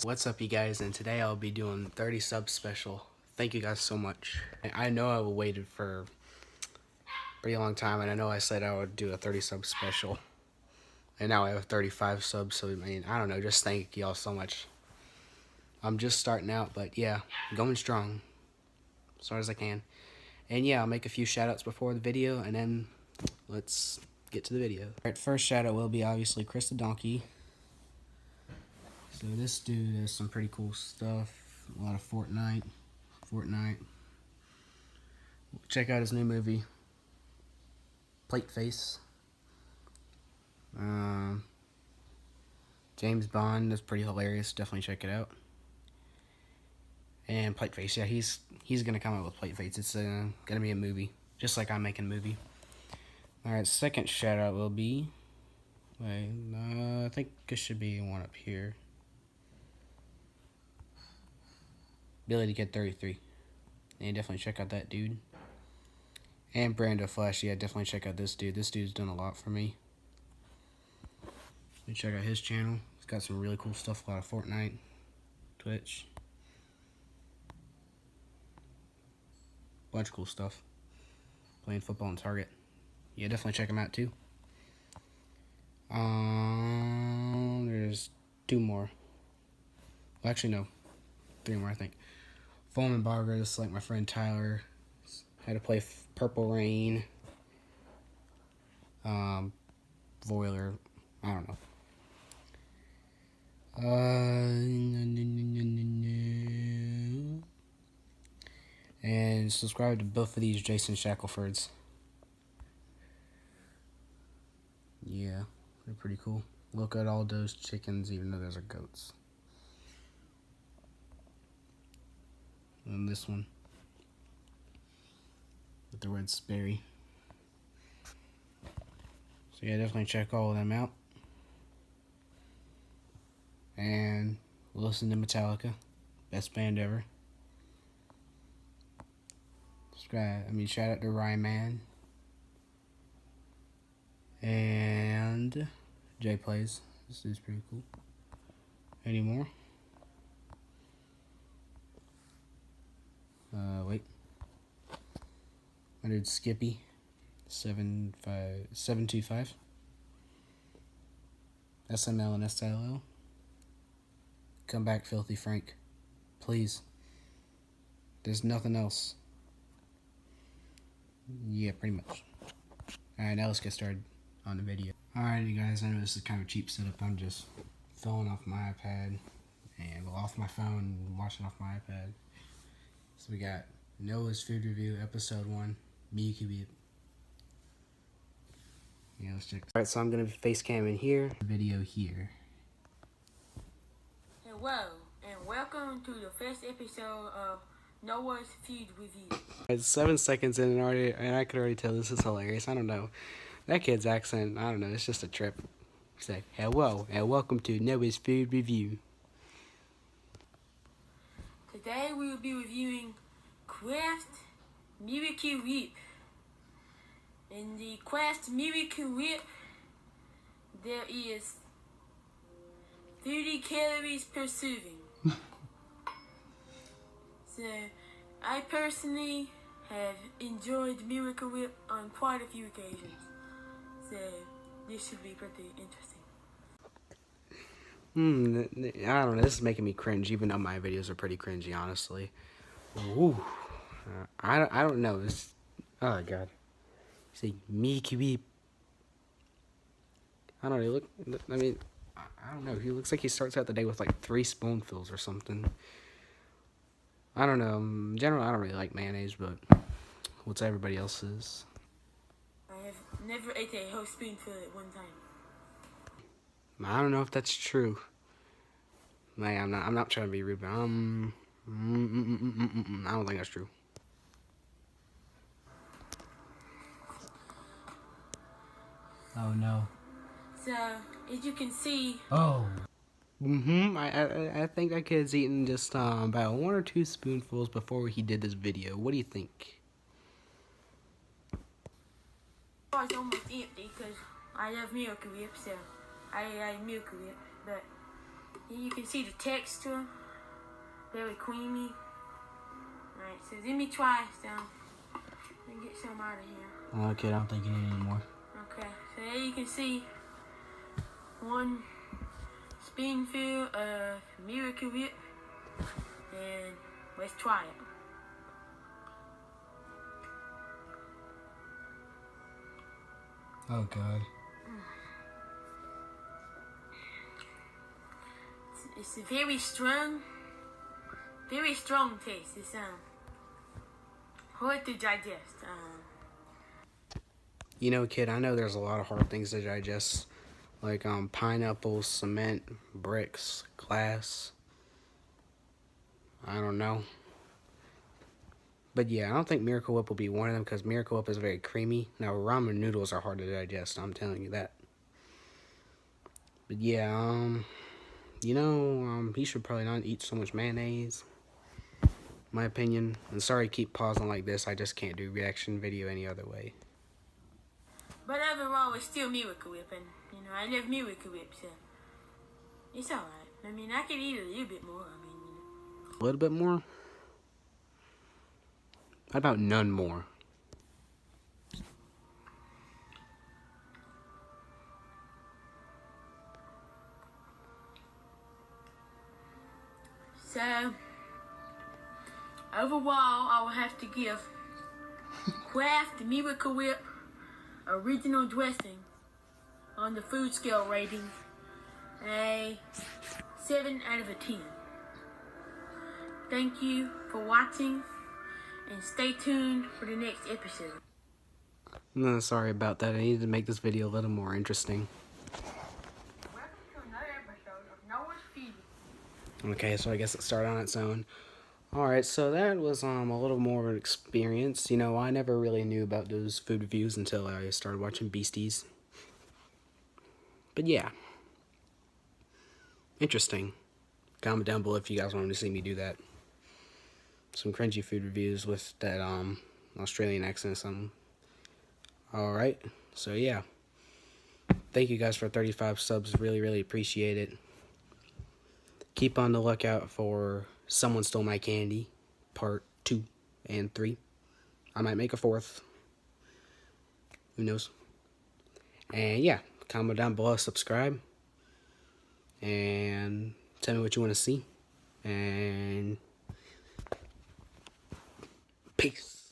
What's up, you guys? And today I'll be doing 30 subs special. Thank you guys so much. I know I waited for a pretty long time, and I know I said I would do a 30 sub special. And now I have 35 subs, so I mean, I don't know, just thank y'all so much. I'm just starting out, but yeah, going strong. As hard as I can. And yeah, I'll make a few shoutouts before the video, and then let's get to the video. Alright, first shoutout will be obviously Chris the Donkey. So this dude has some pretty cool stuff. A lot of Fortnite. Check out his new movie, Plate Face. James Bond is pretty hilarious. Definitely check it out. And Plate Face, yeah, he's gonna come out with Plate Face. It's gonna be a movie, just like I'm making a movie. All right, second shout out will be, I think it should be one up here. Billy the Kid 33. And definitely check out that dude. And Brando Flash, yeah, definitely check out this dude. This dude's done a lot for me. You check out his channel. He's got some really cool stuff, a lot of Fortnite, Twitch. Bunch of cool stuff. Playing football on Target. Yeah, definitely check him out too. There's two more. Well, actually, no. Three more, I think. Foam and Barger, just like my friend Tyler. How to play Purple Rain. Voiler. I don't know. And subscribe to both of these Jason Shacklefords. Yeah, they're pretty cool. Look at all those chickens, even though those are goats. And this one with the red Sperry. So yeah, definitely check all of them out. And listen to Metallica, best band ever. Subscribe. Shout out to Ryman and Jay Plays. This is pretty cool. Any more? Wait. I did Skippy 725. SML and SLL. Come back, Filthy Frank. Please. There's nothing else. Yeah, pretty much. Alright, now let's get started on the video. Alright, you guys, I know this is kind of a cheap setup. I'm just filming off my iPad and off my phone and watching off my iPad. So we got Noah's Food Review, Episode 1, Miyuki Beep. Yeah, let's check. Alright, so I'm going to be face camming here. Video here. Hello, and welcome to the first episode of Noah's Food Review. It's 7 seconds in and I could already tell this is hilarious. I don't know. That kid's accent, I don't know, it's just a trip. He's like, hello, and welcome to Noah's Food Review. Today we will be reviewing Kraft Miracle Whip. In the Kraft Miracle Whip, there is 30 calories per serving. So, I personally have enjoyed Miracle Whip on quite a few occasions. So, this should be pretty interesting. I don't know, this is making me cringe, even though my videos are pretty cringy, honestly. Ooh. I don't know, this, oh god. See, Miyuki Beep. I don't know, I don't know, he looks like he starts out the day with like 3 spoonfuls or something. I don't know, in general, I don't really like mayonnaise, but what's everybody else's? I have never ate a whole spoonful at one time. I don't know if that's true. I'm not trying to be rude, but I don't think that's true. Oh no. So, as you can see... Oh. I think that kid's eaten just about 1 or 2 spoonfuls before he did this video. What do you think? It's almost empty because I love Miracle Whip, so I ate a Miracle Whip, but Then you can see the texture, very creamy. Alright, so let me try some and get some out of here. Okay, I don't think you need any more. Okay, so there you can see 1 spoonful of Miracle Whip, and let's try it. Oh God. It's a very strong taste. It's hard to digest. You know, kid, I know there's a lot of hard things to digest, like pineapples, cement, bricks, glass. I don't know. But yeah, I don't think Miracle Whip will be one of them because Miracle Whip is very creamy. Now, ramen noodles are hard to digest, I'm telling you that. But yeah, you know, he should probably not eat so much mayonnaise. My opinion. And sorry to keep pausing like this, I just can't do reaction video any other way. But overall, it's still Miracle Whip, and you know, I love Miracle Whip, so it's alright. I mean, I could eat a little bit more. I mean, you know. A little bit more? How about none more? So, overall, I will have to give Kraft Miracle Whip original dressing on the food scale rating a 7 out of 10. Thank you for watching, and stay tuned for the next episode. No, sorry about that. I needed to make this video a little more interesting. Welcome to another episode of Noah's Feed. Okay, so I guess it started on its own. Alright, so that was a little more of an experience. You know, I never really knew about those food reviews until I started watching Beasties. But yeah. Interesting. Comment down below if you guys wanted to see me do that. Some cringy food reviews with that Australian accent or something. Alright, so yeah. Thank you guys for 35 subs. Really, really appreciate it. Keep on the lookout for Someone Stole My Candy, part 2 and 3. I might make a 4th. Who knows? And yeah, comment down below, subscribe. And tell me what you want to see. And peace.